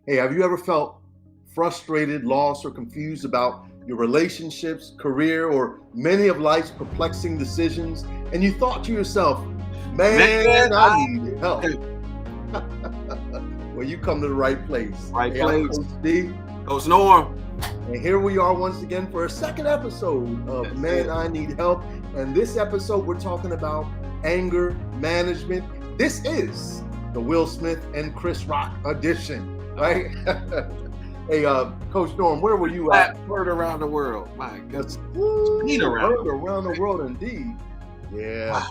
Hey, have you ever felt frustrated, lost, or confused about your relationships, career, or many of life's perplexing decisions? And you thought to yourself, Man, man, I I need help. Well, you come to the right place. right Hey, I'm place. Coach D, Coach Norm. and here we are once again for a second episode of That's Man, it. I Need Help. And this episode, we're talking about anger management. This is the Will Smith and Chris Rock edition, right? Hey, Coach Norm, where were you at? Word around the world. My goodness. Heard around the around the world, indeed. Yeah.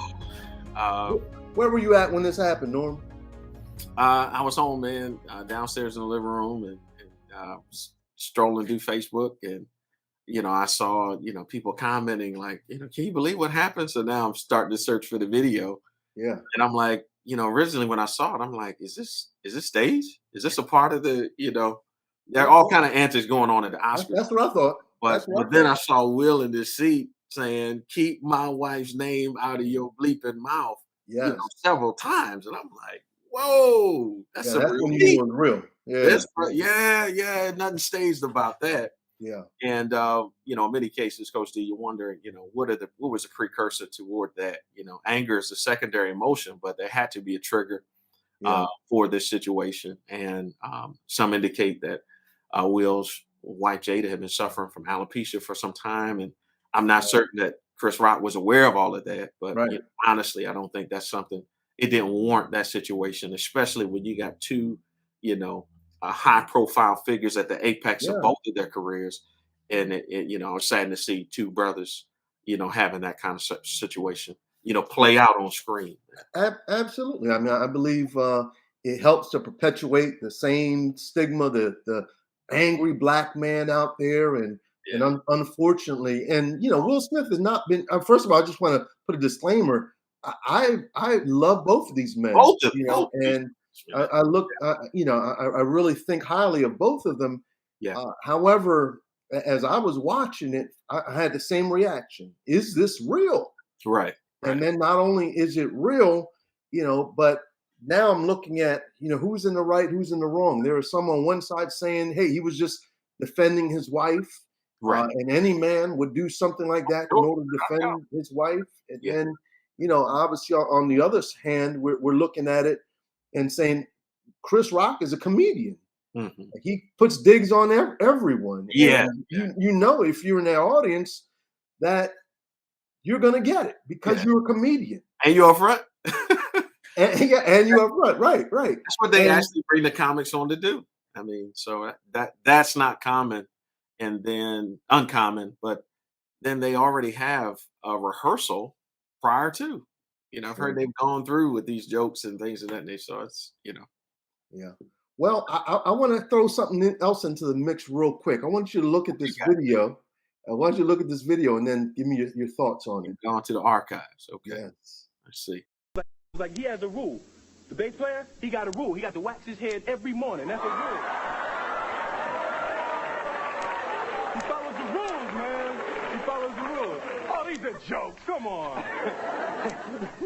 Wow. Where were you at when this happened, Norm? I was home, man, downstairs in the living room and strolling through Facebook. And, I saw, people commenting like, can you believe what happened? So now I'm starting to search for the video. Yeah. And I'm like, originally when I saw it, I'm like, is this stage? Is this a part of the, there are all kind of antics going on at the Oscars. That's what I thought. But then I saw Will in this seat saying, keep my wife's name out of your bleeping mouth, Yes. several times. And I'm like, whoa, that's that's real when heat. you were real. Yeah. Yeah, nothing staged about that. Yeah. And in many cases, Coach D, you wonder, what was the precursor toward that? Anger is a secondary emotion, but there had to be a trigger for this situation. And some indicate that Will's wife Jada had been suffering from alopecia for some time, and I'm not certain that Chris Rock was aware of all of that. But honestly, I don't think that's something. It didn't warrant that situation, especially when you got two, high-profile figures at the apex of both of their careers, and it's sad to see two brothers, having that kind of situation, play out on screen. Absolutely. I mean, I believe it helps to perpetuate the same stigma, the angry black man out there, and unfortunately, and Will Smith has not been. First of all, I just want to put a disclaimer. I love both of these men, Both and I look, I really think highly of both of them. Yeah. However, as I was watching it, I had the same reaction. Is this real? Right. And then not only is it real, but now I'm looking at, who's in the right, who's in the wrong. There are some on one side saying, hey, he was just defending his wife. Right. And any man would do something like that in order to defend his wife. And then, obviously on the other hand, we're looking at it and saying Chris Rock is a comedian. Mm-hmm. He puts digs on everyone. Yeah. And if you're in their audience, that you're gonna get it because you're a comedian and you're up front. and you're up front, right? That's what they actually bring the comics on to do. I mean, so that's not common, and then uncommon, but then they already have a rehearsal prior to. I've heard they've gone through with these jokes and things of that nature. So it's Yeah. Well, I want to throw something else into the mix real quick. I want you to look at this video. I want you to look at this video and then give me your thoughts on it. Gone to the archives. Okay. Yes. Let's see. Like he has a rule. The bass player, he got a rule. He got to wax his head every morning. That's a rule. He follows the rules, man. He follows the rules. Oh, these are jokes. Come on.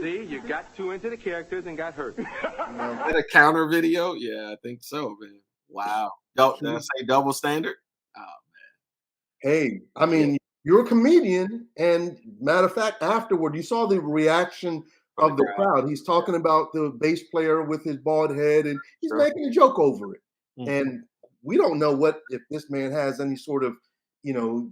See, you got too into the characters and got hurt. Is that a counter video? Yeah, I think so, man. Wow. Did I say double standard? Oh, man. Hey, I mean, you're a comedian, and matter of fact, afterward, you saw the reaction of the crowd. He's talking about the bass player with his bald head, and he's making a joke over it. Mm-hmm. And we don't know if this man has any sort of,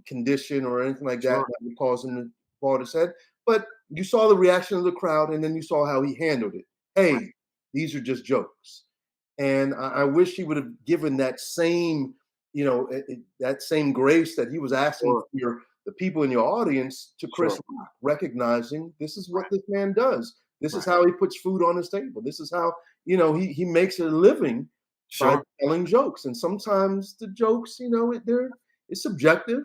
condition or anything like that that would cause him to bald his head. But you saw the reaction of the crowd, and then you saw how he handled it. Hey, these are just jokes. And I wish he would have given that same, that same grace that he was asking for the people in your audience to Chris Rock, recognizing this is what this man does. This is how he puts food on his table. This is how, he makes a living by telling jokes. And sometimes the jokes, it's subjective.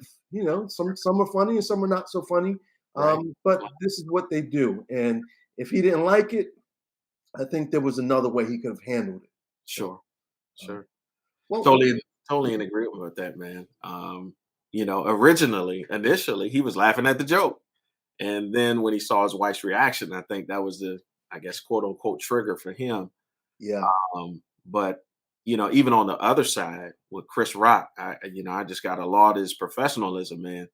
Some are funny and some are not so funny. But this is what they do. And if he didn't like it, I think there was another way he could have handled it. Sure. Well, totally in agreement with that, man. Initially, he was laughing at the joke. And then when he saw his wife's reaction, I think that was the, quote unquote, trigger for him. Yeah. But even on the other side with Chris Rock, I just got to laud his professionalism, man.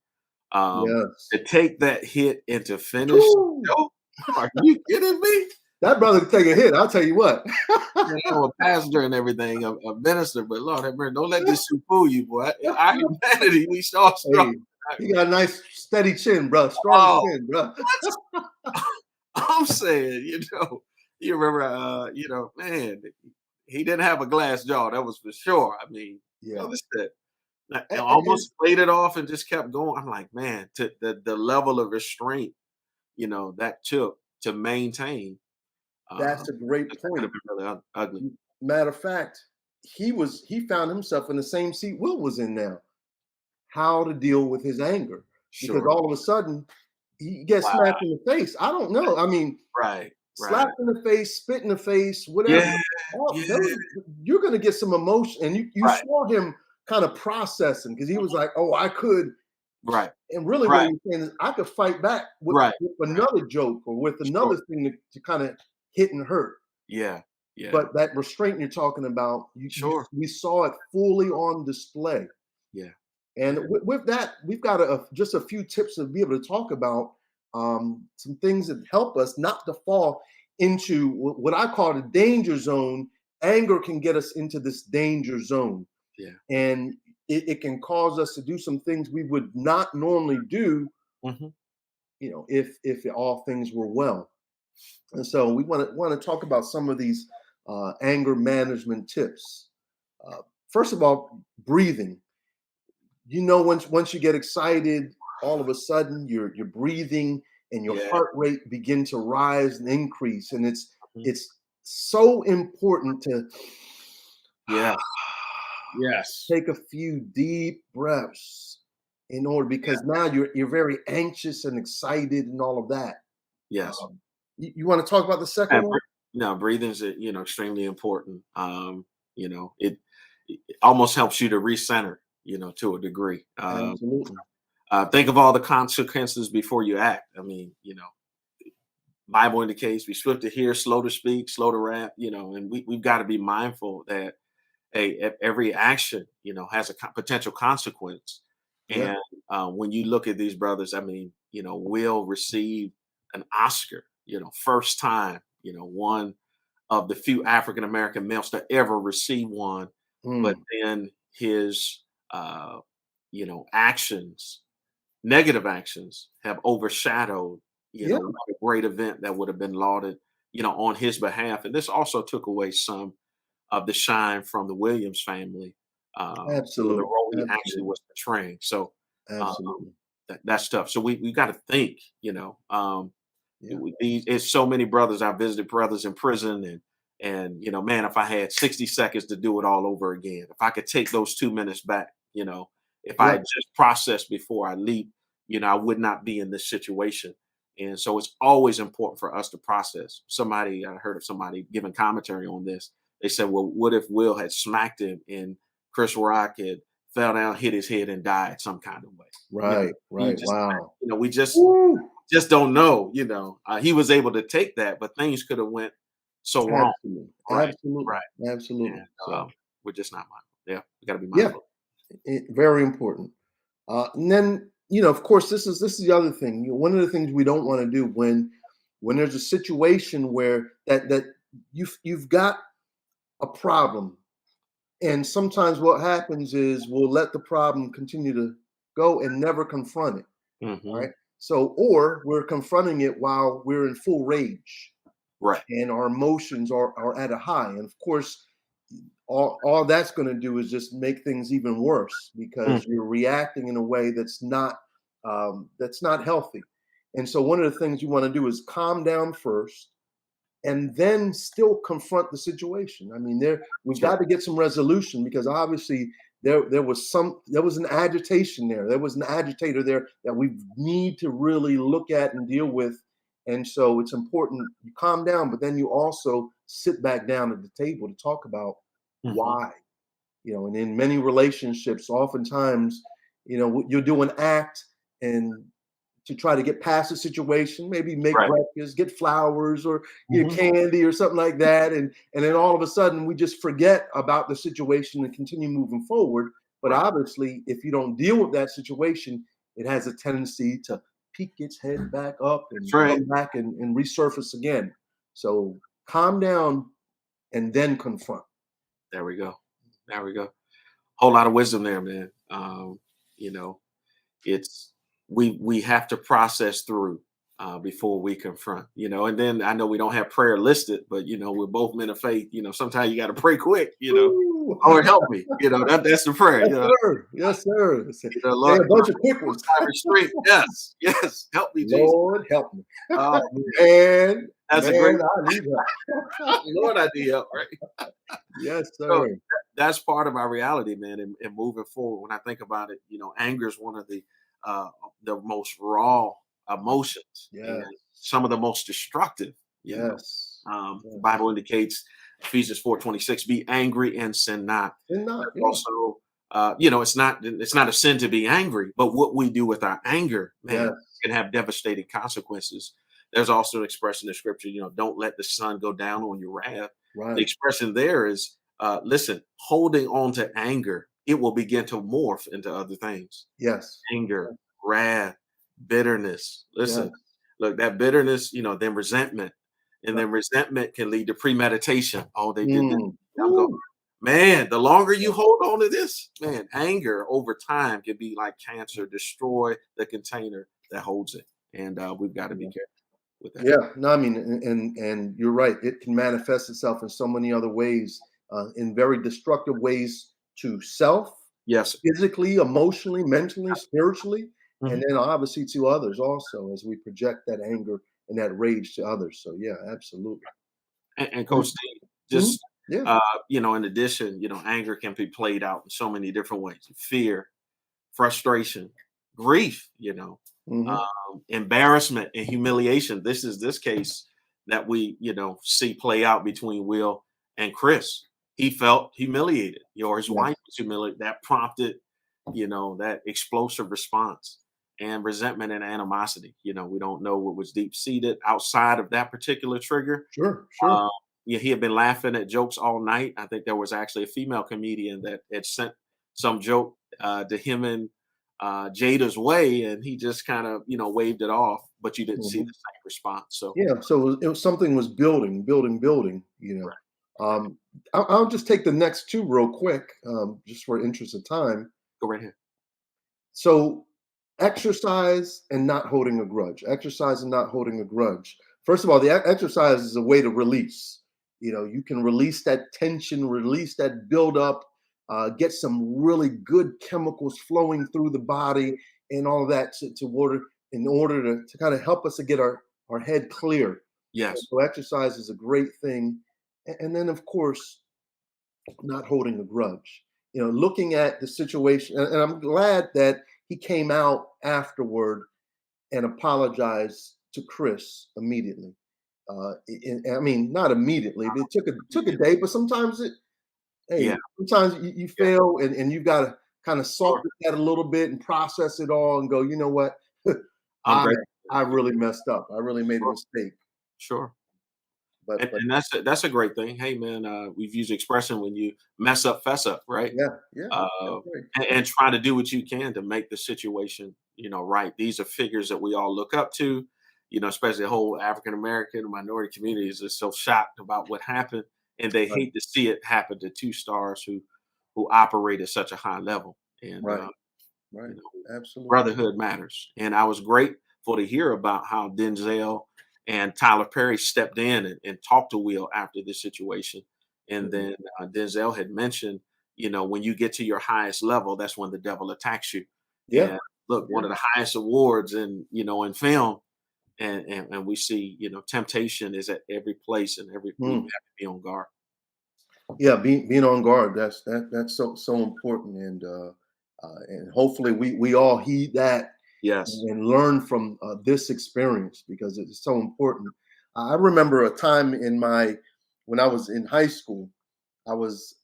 Yes. To take that hit and to finish Woo! the show, are you kidding me? That brother could take a hit. I'll tell you what. Man, I'm a pastor and everything, a minister, but Lord have mercy, don't let this suit fool you, boy. Our humanity, we start strong. Hey, he got a nice steady chin, bro. Strong Oh, chin, bro. I'm saying, you remember, man, he didn't have a glass jaw. That was for sure. I mean, Yeah. listen, I And almost played it off and just kept going. I'm like, man, to the level of restraint, that took to maintain. that's a great That could point. have been really ugly. Matter of fact, he found himself in the same seat Will was in now. How to deal with his anger. Because Sure. all of a sudden he gets Wow. smacked in the face. I don't know. I mean, Right. Right. slapped in the face, spit in the face, whatever. Yeah. All Yeah. those, you're gonna get some emotion. And you Right. saw him kind of processing because he was like, oh, I could. Right. And really what Right. he was saying is I could fight back Right. with another joke or with Sure. another thing to kind of hit and hurt. Yeah. Yeah. But that restraint you're talking about, Sure. we saw it fully on display. Yeah. And with that, we've got just a few tips to be able to talk about some things that help us not to fall into what I call the danger zone. Anger can get us into this danger zone, Yeah. and it can cause us to do some things we would not normally do, Mhm. if all things were well. And so we want to talk about some of these anger management tips. Uh, First of all, breathing. Once you get excited, all of a sudden your breathing and your Yeah. heart rate begin to rise and increase, and Mhm. it's so important to Yeah. Yes. take a few deep breaths in order, Yeah. because now you're very anxious and excited and all of that. Yes. You want to talk about the second And one? no, breathing is, extremely important. It almost helps you to recenter, to a degree. Absolutely. Think of all the consequences before you act. I mean, Bible indicates be swift to hear, slow to speak, slow to wrath, and we've got to be mindful that every action, has a potential consequence. Yeah. And when you look at these brothers, I mean, Will receive an Oscar, first time, one of the few African American males to ever receive one. But Mm. then his, actions, negative actions, have overshadowed, Yeah. what a great event that would have been lauded, on his behalf. And this also took away some of the shine from the Williams family, for the Absolutely. role he actually Absolutely. was portraying. So um, Absolutely. that's tough. So we got to think, Yeah. it's so many brothers. I visited brothers in prison, and man, if I had 60 seconds to do it all over again, if I could take those 2 minutes back, if I Yeah. had just processed before I leap, I would not be in this situation. And so it's always important for us to process. I heard of somebody giving commentary on this. They said, well, what if Will had smacked him and Chris Rock had fell down, hit his head, and died some kind of way? Right. You Right. just, Wow. we just Woo. don't know. He was able to take that, but things could have went so wrong. Absolutely. Right, Absolutely. right. Absolutely. And So we're just not mindful. Yeah, we got to be yeah, mindful. very important. And then, of course, this is the other thing. One of the things we don't want to do when there's a situation where that you've got a problem, and sometimes what happens is we'll let the problem continue to go and never confront it. All Hmm. right. So, or we're confronting it while we're in full rage Right. and our emotions are at a high. And of course, all that's going to do is just make things even worse Mm. because you're reacting in a way that's not healthy. And so one of the things you want to do is calm down first and then still confront the situation. I mean, we've got Sure. to get some resolution because obviously there was an agitation there. There was an agitator there that we need to really look at and deal with. And so it's important you calm down, but then you also sit back down at the table to talk about Hmm. why. And in many relationships, oftentimes, you'll do an act and to try to get past the situation, maybe make Right. breakfast, get flowers or get Mhm. candy or something like that. And then all of a sudden we just forget about the situation and continue moving forward. But Right. obviously, if you don't deal with that situation, it has a tendency to peek its head back up That's and right. come back and resurface again. So calm down and then confront. There we go. There we go. Whole lot of wisdom there, man. You know, it's we have to process through before we confront, and then I know we don't have prayer listed, but we're both men of faith. Sometimes you got to pray quick. Ooh. Lord help me. That's the prayer. Yes, sir. Yes, sir. Say Lord, a bunch of quick Lord, ones. restraint. Yes, yes. Help me, Jesus. Lord, help me. Oh man, Man, that's a great. man, I need help. Lord, I need help. Right. Yes, So sir. that's part of our reality, man. And moving forward, when I think about it, anger is one of uh, the most raw emotions and Yes, some of the most destructive. yes, The yes. Bible indicates Ephesians 4:26, be angry and sin not. And not, There's yeah. also, it's not a sin to be angry, but what we do with our anger, man, Yes, can have devastating consequences. There's also an expression in scripture, don't let the sun go down on your wrath. The right. expression there is, listen, holding on to anger, it will begin to morph into other things. Yes, Anger, wrath, bitterness. yes, Listen, look, that bitterness, then resentment. And right. then resentment can lead to premeditation. Oh, they did this. I'm going, Woo. man, the longer Yeah, you hold on to this, man, anger over time can be like cancer, destroy the container that holds it. And we've got to be yeah. careful with that. Yeah, no, I mean, and you're right. It can manifest itself in so many other ways, in very destructive ways to self, Yes. physically, emotionally, mentally, spiritually, and Mhm. then obviously to others also as we project that anger and that rage to others. So yeah, absolutely. And And Coach D, mhm, just yeah, in addition, anger can be played out in so many different ways. Fear, frustration, grief, hmm, embarrassment and humiliation. This is this case that we, see play out between Will and Chris. He felt humiliated, or his yes, wife was humiliated. That prompted, that explosive response and resentment and animosity. We don't know what was deep seated outside of that particular trigger. sure, sure. um, yeah, he had been laughing at jokes all night. I think there was actually a female comedian that had sent some joke to him and Jada's way, and he just kind of waved it off. But you didn't see the Mhm. same response. So Yeah, so it was something was building, building, building. right, right. Um, I'll just take the next two real quick, just for interest of time. Go right ahead. So, exercise and not holding a grudge. Exercise and not holding a grudge. First of all, the exercise is a way to release. You can release that tension, release that buildup, get some really good chemicals flowing through the body, and all of that in order to kind of help us to get our head clear. Yes. So, exercise is a great thing. And then, of course, not holding a grudge. Looking at the situation, and I'm glad that he came out afterward and apologized to Chris immediately. I mean, not immediately, but it took a day. But sometimes Yeah. sometimes you Yeah. fail, and you've got to kind of salt Sure. that a little bit and process it all, and go, you know what, I'm I great. I really messed up. I really made a Sure. mistake. Sure. But And that's a great thing. Hey, man, we've used the expression when you mess up, fess up, right? yeah, yeah, that's uh, right. and try to do what you can to make the situation, right. These are figures that we all look up to, especially the whole African American minority communities are so shocked about what happened, and they Right, hate to see it happen to two stars who operate at such a high level. And right, you right. know, Absolutely. brotherhood matters. And I was grateful to hear about how Denzel and Tyler Perry stepped in and talked to Will after this situation. And Mhm. then Denzel had mentioned, when you get to your highest level, that's when the devil attacks you. Yeah, And look, yeah. one of the highest awards in film, and we see, temptation is at every place, and we have Mm. to be on guard. Yeah, being on guard, that's so important, and hopefully we all heed that Yes. and learn from this experience because it's so important. I remember a time when I was in high school. I was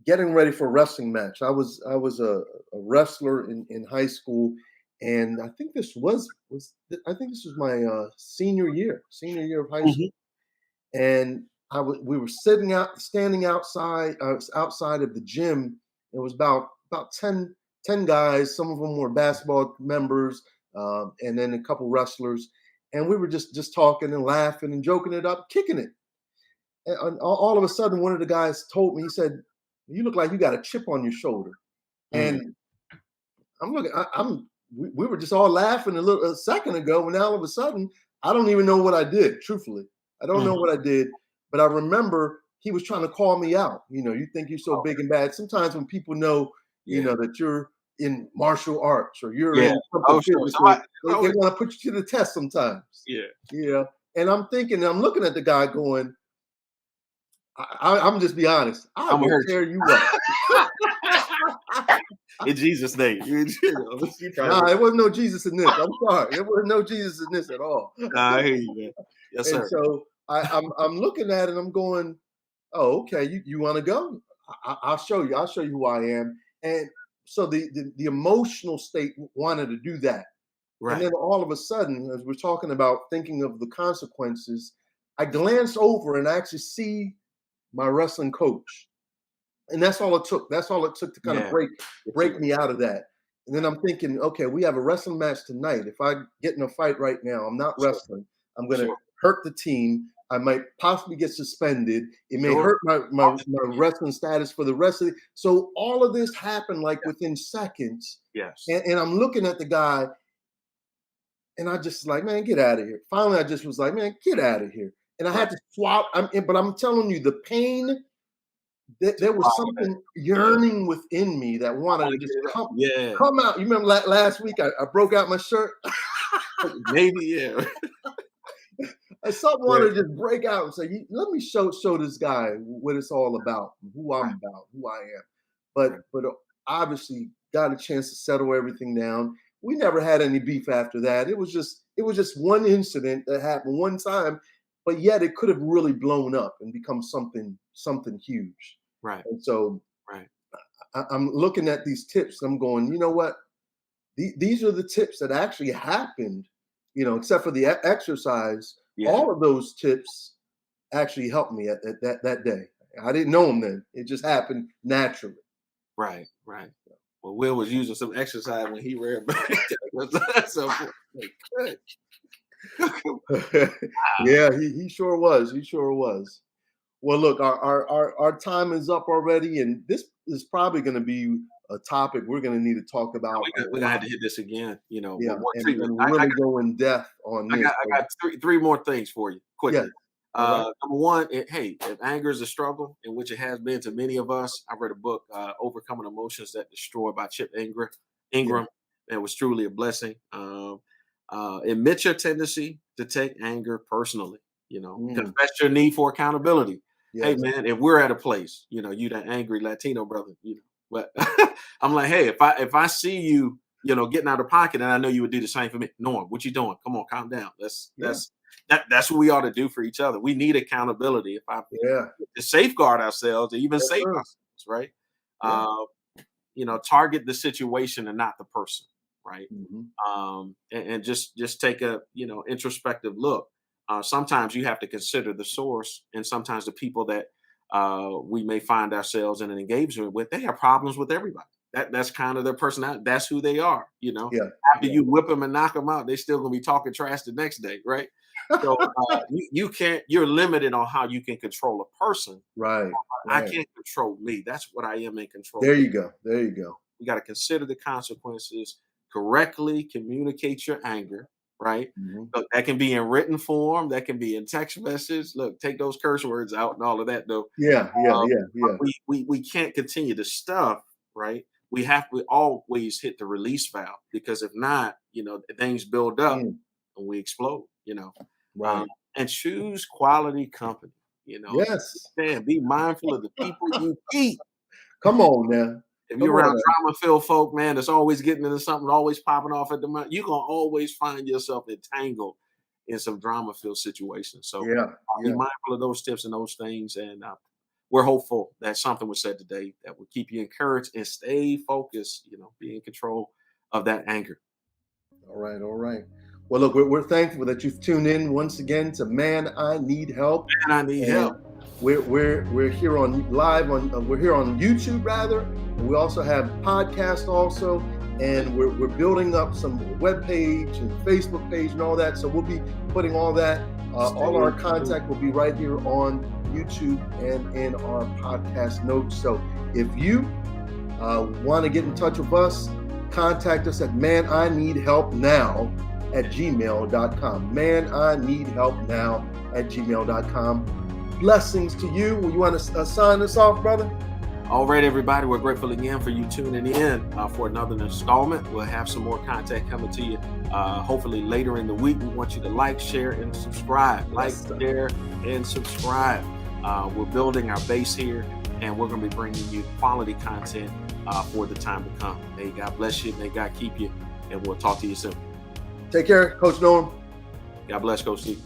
getting ready for a wrestling match. I was a wrestler in high school, And I think this was I think this was my senior year of high school. Mhm. And we were standing outside of the gym. It was about 10 guys. Some of them were basketball members, and then a couple wrestlers. And we were just talking and laughing and joking it up, kicking it. And all of a sudden, one of the guys told me, he said, "You look like you got a chip on your shoulder." Mm. And I'm looking. We were just all laughing a second ago, and now all of a sudden, I don't even know what I did. Truthfully, I don't know Mhm. what I did, but I remember he was trying to call me out. You think you're so Oh, big and bad. Sometimes when people know, yeah. that you're in martial arts or you're Yeah. in Oh, something sure. physical, they Always, want to put you to the test sometimes. yeah. Yeah, and I'm looking at the guy going, I'm just be honest. I I'ma will hurt tear you. you up. In Jesus' name. You trying Nah, to it wasn't no Jesus in this. I'm sorry, there wasn't no Jesus in this at all. Nah, I hear you, man. Yes, And sir. so I'm looking at it. And I'm going, oh, okay. You want to go? I'll show you. I'll show you who I am. And so the emotional state wanted to do that. And Right. then all of a sudden, as we're talking about thinking of the consequences, I glance over and I actually see my wrestling coach. And that's all it took. That's all it took to kind of Yeah. Get to break it. me out of that. And then I'm thinking, okay, we have a wrestling match tonight. If I get in a fight right now, I'm not Sure. wrestling. I'm going to Sure. hurt the team. I might possibly get suspended. It may Sure. hurt my wrestling status for the rest of it. So all of this happened like within seconds. Yes. And I'm looking at the guy, and I just like, man, get out of here. Finally, I just was like, man, get out of here. And I Right. had to swallow. But I'm telling you, the pain, To there was swallow that. something Yeah. yearning within me that I wanted wanna to get just it out. come Yeah. come out. You remember last week I broke out my shirt. Maybe, yeah. Something Yeah. wanted to just break out and say, "Let me show this guy what it's all about, who I'm Right. about, who I am." Right. But obviously got a chance to settle everything down. We never had any beef after that. It was just one incident that happened one time, but yet it could have really blown up and become something huge. Right. And so Right. I'm looking at these tips. I'm going, you know what? These are the tips that actually happened, except for the exercise. Yeah. All of those tips actually helped me at that day. I didn't know them then. It just happened naturally. Right. Right. Well, Will was using some exercise when he ran back. So, like, good. Yeah, he sure was. He sure was. Well, look, our time is up already, and this is probably going to be a topic we're going to need to talk about a We gonna have lot. to hit this again. Yeah, With more treatment. and really go in depth on this. I got three more things for you Yeah. quickly. All right. Number one, hey, if anger is a struggle, in which it has been to many of us, I read a book, "Overcoming Emotions That Destroy" by Chip Ingram. Yeah. Ingram, it was truly a blessing. Admit your tendency to take anger personally. Mm, Confess your need for accountability. Hey, yes. man, if we're at a place, you that angry Latino brother, but I'm like, hey, if I see you, getting out of pocket, and I know you would do the same for me. Norm, what you doing? Come on, calm down. Yeah. That's what we ought to do for each other. We need accountability. Yeah. To safeguard ourselves, to even Yes, save sir. ourselves, right? Yeah. Uh, target the situation and not the person, right? Mhm. And just take a introspective look. Sometimes you have to consider the source, and sometimes the people that we may find ourselves in an engagement with, they have problems with everybody. That's kind of their personality. That's who they are. Yeah. After Yeah. you whip them and knock them out, they're still gonna be talking trash the next day, right? So you can't. You're limited on how you can control a person. Right. I Right. can't control me. That's what I am in control There of. you go. There you go. You got to consider the consequences, correctly communicate your anger, right? Mhm. Look, that can be in written form, that can be in text message. Look, take those curse words out and all of that, though. Yeah. Yeah. Uh, Yeah. Yeah. we can't continue to stuff, right? We have to always hit the release valve, because if not, things build up Mm. and we explode. Um, Right. and choose quality company. Yes. And be mindful of the people you keep. Come on now. If Come you're on around now. drama-filled folk, man, that's always getting into something, always popping off at the mouth, you're gonna always find yourself entangled in some drama-filled situations. So Yeah. be Yeah. mindful of those tips and those things, and we're hopeful that something was said today that will keep you encouraged and stay focused. Be in control of that anger. All right. All right. Well, look, we're thankful that you've tuned in once again to Man, I Need Help. And I need help. We're here on live on we're here on YouTube rather. And we also have podcasts also, and we're building up some web page and Facebook page and all that. So we'll be putting all that. All our contact will be right here on YouTube and in our podcast notes. So if you want to get in touch with us, contact us at manineedhelpnow@gmail.com. manineedhelpnow@gmail.com. Blessings to you. Will you want to sign us off, brother? All right, everybody. We're grateful again for you tuning in for another installment. We'll have some more content coming to you hopefully later in the week. We want you to like, share, and subscribe. Like, share, and subscribe. We're building our base here, and we're going to be bringing you quality content for the time to come. May God bless you. May God keep you. And we'll talk to you soon. Take care, Coach Noam. God bless, Coach Steve.